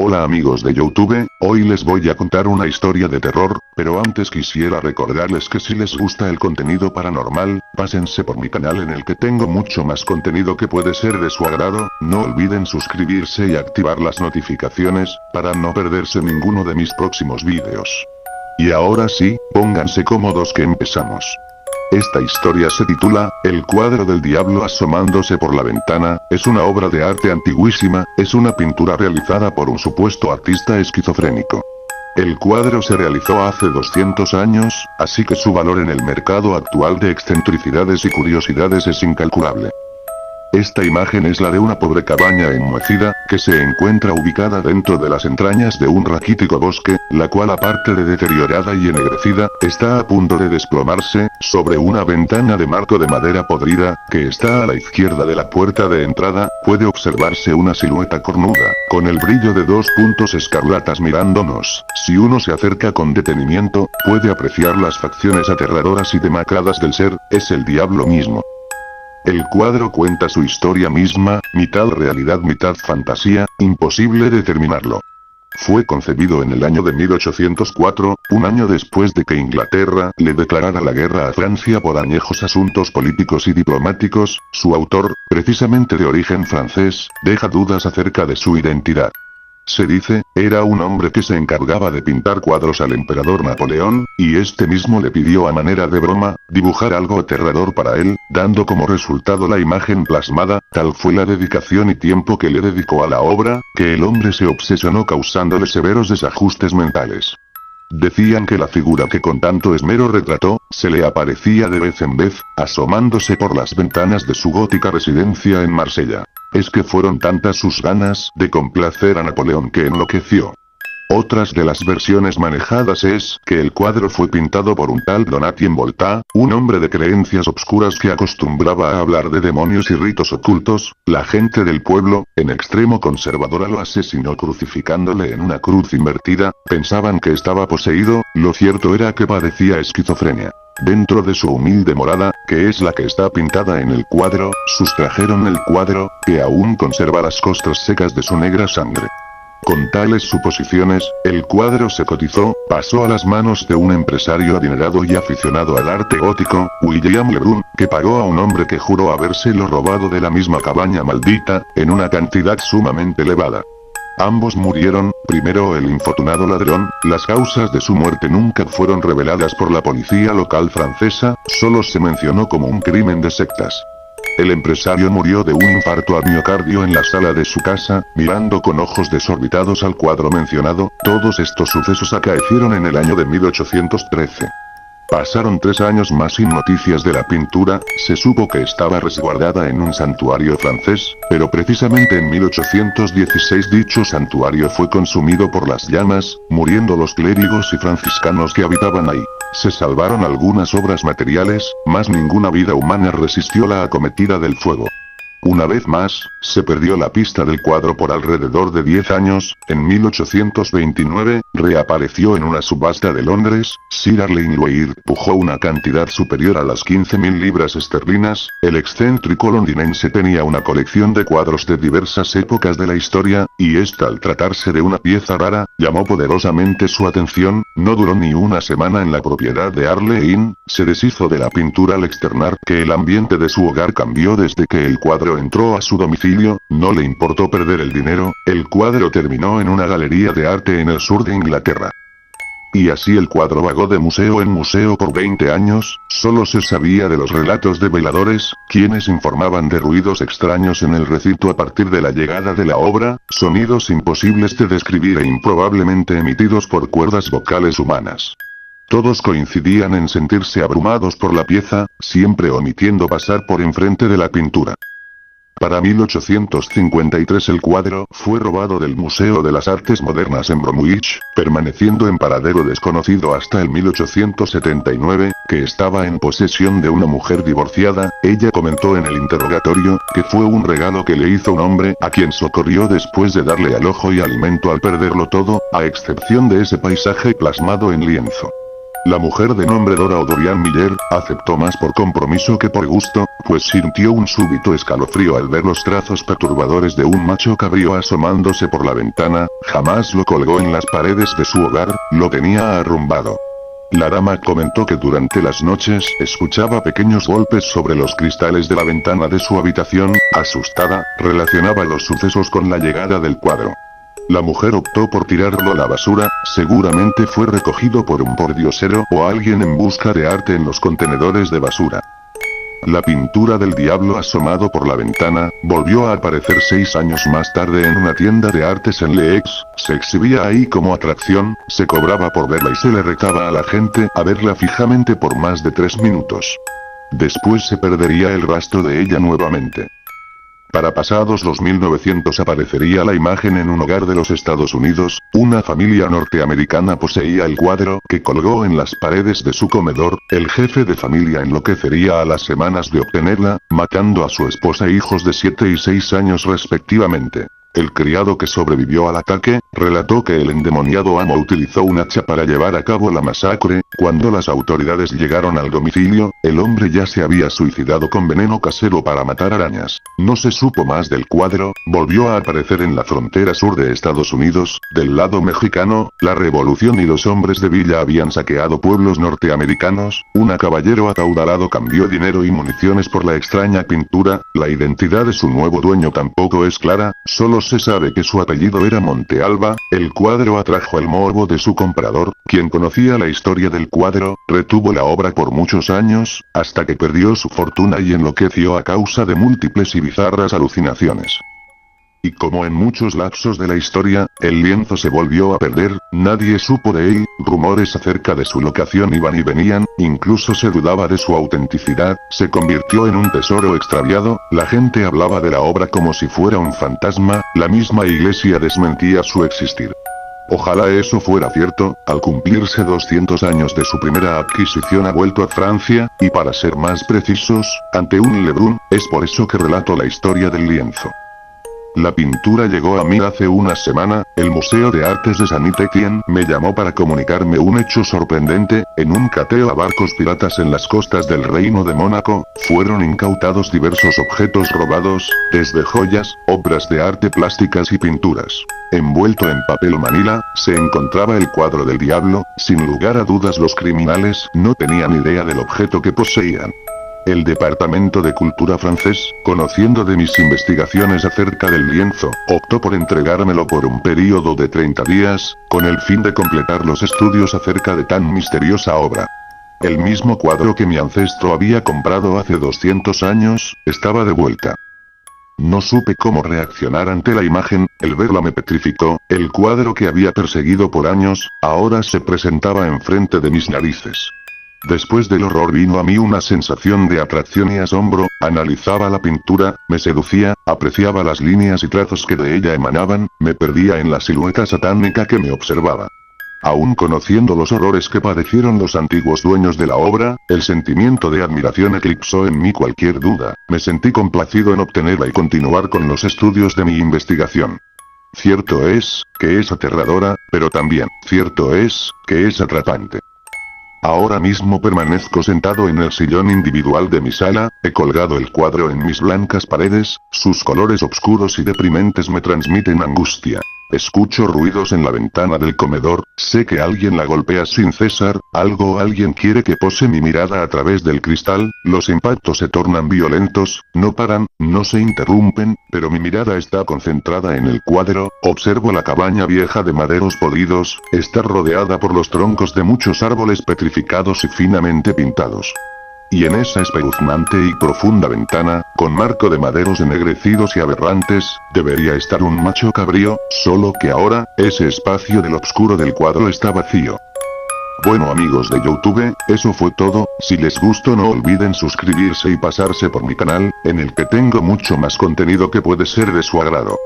Hola amigos de YouTube, hoy les voy a contar una historia de terror, pero antes quisiera recordarles que si les gusta el contenido paranormal, pásense por mi canal en el que tengo mucho más contenido que puede ser de su agrado, no olviden suscribirse y activar las notificaciones, para no perderse ninguno de mis próximos vídeos. Y ahora sí, pónganse cómodos que empezamos. Esta historia se titula, El cuadro del diablo asomándose por la ventana, es una obra de arte antiguísima, es una pintura realizada por un supuesto artista esquizofrénico. El cuadro se realizó hace 200 años, así que su valor en el mercado actual de excentricidades y curiosidades es incalculable. Esta imagen es la de una pobre cabaña enmohecida, que se encuentra ubicada dentro de las entrañas de un raquítico bosque, la cual aparte de deteriorada y ennegrecida, está a punto de desplomarse, sobre una ventana de marco de madera podrida, que está a la izquierda de la puerta de entrada, puede observarse una silueta cornuda, con el brillo de dos puntos escarlatas mirándonos. Si uno se acerca con detenimiento, puede apreciar las facciones aterradoras y demacradas del ser, es el diablo mismo. El cuadro cuenta su historia misma, mitad realidad mitad fantasía, imposible determinarlo. Fue concebido en el año de 1804, un año después de que Inglaterra le declarara la guerra a Francia por añejos asuntos políticos y diplomáticos. Su autor, precisamente de origen francés, deja dudas acerca de su identidad. Se dice, era un hombre que se encargaba de pintar cuadros al emperador Napoleón, y este mismo le pidió a manera de broma, dibujar algo aterrador para él, dando como resultado la imagen plasmada. Tal fue la dedicación y tiempo que le dedicó a la obra, que el hombre se obsesionó causándole severos desajustes mentales. Decían que la figura que con tanto esmero retrató, se le aparecía de vez en vez, asomándose por las ventanas de su gótica residencia en Marsella. Es que fueron tantas sus ganas de complacer a Napoleón que enloqueció. Otras de las versiones manejadas es que el cuadro fue pintado por un tal Donatien Volta, un hombre de creencias obscuras que acostumbraba a hablar de demonios y ritos ocultos. La gente del pueblo, en extremo conservadora, lo asesinó crucificándole en una cruz invertida. Pensaban que estaba poseído, lo cierto era que padecía esquizofrenia. Dentro de su humilde morada, que es la que está pintada en el cuadro, sustrajeron el cuadro, que aún conserva las costras secas de su negra sangre. Con tales suposiciones, el cuadro se cotizó, pasó a las manos de un empresario adinerado y aficionado al arte gótico, William Lebrun, que pagó a un hombre que juró habérselo robado de la misma cabaña maldita, en una cantidad sumamente elevada. Ambos murieron, primero el infortunado ladrón. Las causas de su muerte nunca fueron reveladas por la policía local francesa, solo se mencionó como un crimen de sectas. El empresario murió de un infarto al miocardio en la sala de su casa, mirando con ojos desorbitados al cuadro mencionado. Todos estos sucesos acaecieron en el año de 1813. Pasaron 3 años más sin noticias de la pintura. Se supo que estaba resguardada en un santuario francés, pero precisamente en 1816 dicho santuario fue consumido por las llamas, muriendo los clérigos y franciscanos que habitaban ahí. Se salvaron algunas obras materiales, mas ninguna vida humana resistió la acometida del fuego. Una vez más, se perdió la pista del cuadro por alrededor de 10 años. En 1829, reapareció en una subasta de Londres. Sir Arlene Weir pujó una cantidad superior a las 15.000 libras esterlinas. El excéntrico londinense tenía una colección de cuadros de diversas épocas de la historia, y esta, al tratarse de una pieza rara, llamó poderosamente su atención. No duró ni una semana en la propiedad de Arlene Inn, se deshizo de la pintura al externar que el ambiente de su hogar cambió desde que el cuadro entró a su domicilio. No le importó perder el dinero. El cuadro terminó en una galería de arte en el sur de Inglaterra. Y así el cuadro vagó de museo en museo por 20 años, solo se sabía de los relatos de veladores, quienes informaban de ruidos extraños en el recinto a partir de la llegada de la obra, sonidos imposibles de describir e improbablemente emitidos por cuerdas vocales humanas. Todos coincidían en sentirse abrumados por la pieza, siempre omitiendo pasar por enfrente de la pintura. Para 1853 el cuadro fue robado del Museo de las Artes Modernas en Bromwich, permaneciendo en paradero desconocido hasta el 1879, que estaba en posesión de una mujer divorciada. Ella comentó en el interrogatorio, que fue un regalo que le hizo un hombre a quien socorrió después de darle alojo y alimento al perderlo todo, a excepción de ese paisaje plasmado en lienzo. La mujer de nombre Dora O'Dorian Miller, aceptó más por compromiso que por gusto, pues sintió un súbito escalofrío al ver los trazos perturbadores de un macho cabrío asomándose por la ventana. Jamás lo colgó en las paredes de su hogar, lo tenía arrumbado. La dama comentó que durante las noches escuchaba pequeños golpes sobre los cristales de la ventana de su habitación. Asustada, relacionaba los sucesos con la llegada del cuadro. La mujer optó por tirarlo a la basura, seguramente fue recogido por un pordiosero o alguien en busca de arte en los contenedores de basura. La pintura del diablo asomado por la ventana, volvió a aparecer 6 años más tarde en una tienda de artes en Leeds, se exhibía ahí como atracción, se cobraba por verla y se le retaba a la gente a verla fijamente por más de 3 minutos. Después se perdería el rastro de ella nuevamente. Para pasados los 1900 aparecería la imagen en un hogar de los Estados Unidos. Una familia norteamericana poseía el cuadro que colgó en las paredes de su comedor. El jefe de familia enloquecería a las semanas de obtenerla, matando a su esposa e hijos de 7 y 6 años respectivamente. El criado que sobrevivió al ataque, relató que el endemoniado amo utilizó un hacha para llevar a cabo la masacre. Cuando las autoridades llegaron al domicilio, el hombre ya se había suicidado con veneno casero para matar arañas. No se supo más del cuadro. Volvió a aparecer en la frontera sur de Estados Unidos. Del lado mexicano, la revolución y los hombres de Villa habían saqueado pueblos norteamericanos. Un caballero acaudalado cambió dinero y municiones por la extraña pintura. La identidad de su nuevo dueño tampoco es clara, solo se sabe que su apellido era Montealba. El cuadro atrajo el morbo de su comprador, quien conocía la historia del cuadro, retuvo la obra por muchos años, hasta que perdió su fortuna y enloqueció a causa de múltiples y bizarras alucinaciones. Y como en muchos lapsos de la historia, el lienzo se volvió a perder, nadie supo de él, rumores acerca de su locación iban y venían, incluso se dudaba de su autenticidad, se convirtió en un tesoro extraviado, la gente hablaba de la obra como si fuera un fantasma, la misma iglesia desmentía su existir. Ojalá eso fuera cierto. Al cumplirse 200 años de su primera adquisición ha vuelto a Francia, y para ser más precisos, ante un Lebrun, es por eso que relato la historia del lienzo. La pintura llegó a mí hace una semana. El Museo de Artes de Saint-Étienne me llamó para comunicarme un hecho sorprendente. En un cateo a barcos piratas en las costas del Reino de Mónaco, fueron incautados diversos objetos robados, desde joyas, obras de arte plásticas y pinturas. Envuelto en papel manila, se encontraba el cuadro del diablo. Sin lugar a dudas los criminales no tenían idea del objeto que poseían. El Departamento de Cultura francés, conociendo de mis investigaciones acerca del lienzo, optó por entregármelo por un período de 30 días, con el fin de completar los estudios acerca de tan misteriosa obra. El mismo cuadro que mi ancestro había comprado hace 200 años, estaba de vuelta. No supe cómo reaccionar ante la imagen, el verla me petrificó. El cuadro que había perseguido por años, ahora se presentaba enfrente de mis narices. Después del horror vino a mí una sensación de atracción y asombro. Analizaba la pintura, me seducía, apreciaba las líneas y trazos que de ella emanaban, me perdía en la silueta satánica que me observaba. Aún conociendo los horrores que padecieron los antiguos dueños de la obra, el sentimiento de admiración eclipsó en mí cualquier duda. Me sentí complacido en obtenerla y continuar con los estudios de mi investigación. Cierto es, que es aterradora, pero también, cierto es, que es atrapante. Ahora mismo permanezco sentado en el sillón individual de mi sala, he colgado el cuadro en mis blancas paredes, sus colores oscuros y deprimentes me transmiten angustia. Escucho ruidos en la ventana del comedor, sé que alguien la golpea sin cesar, algo o alguien quiere que pose mi mirada a través del cristal, los impactos se tornan violentos, no paran, no se interrumpen, pero mi mirada está concentrada en el cuadro. Observo la cabaña vieja de maderos podridos, está rodeada por los troncos de muchos árboles petrificados y finamente pintados. Y en esa espeluznante y profunda ventana, con marco de maderos ennegrecidos y aberrantes, debería estar un macho cabrío, solo que ahora, ese espacio del obscuro del cuadro está vacío. Bueno amigos de YouTube, eso fue todo. Si les gustó no olviden suscribirse y pasarse por mi canal, en el que tengo mucho más contenido que puede ser de su agrado.